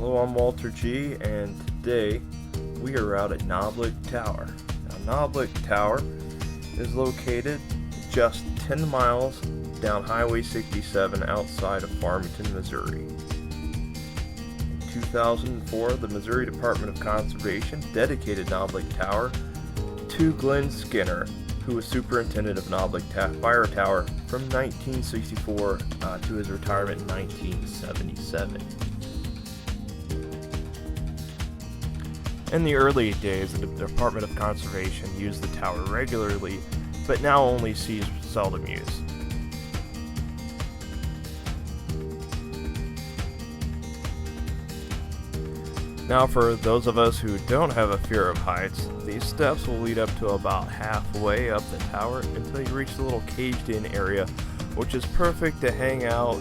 Hello, I'm Walter G, and today we are out at Knoblich Tower. Now, Knoblich Tower is located just 10 miles down Highway 67 outside of Farmington, Missouri. In 2004, the Missouri Department of Conservation dedicated Knoblich Tower to Glenn Skinner, who was superintendent of Knoblich Fire Tower from 1964 to his retirement in 1977. In the early days, the Department of Conservation used the tower regularly, but now only sees seldom use. Now, for those of us who don't have a fear of heights, these steps will lead up to about halfway up the tower until you reach the little caged-in area, which is perfect to hang out,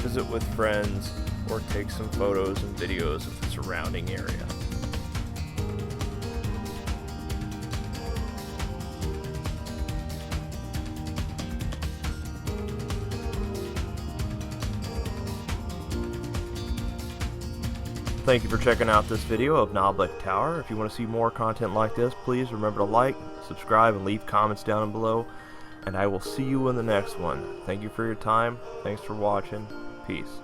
visit with friends, or take some photos and videos of the surrounding area. Thank you for checking out this video of Knoblich Tower. If you want to see more content like this, please remember to like, subscribe, and leave comments down below. And I will see you in the next one. Thank you for your time. Thanks for watching. Peace.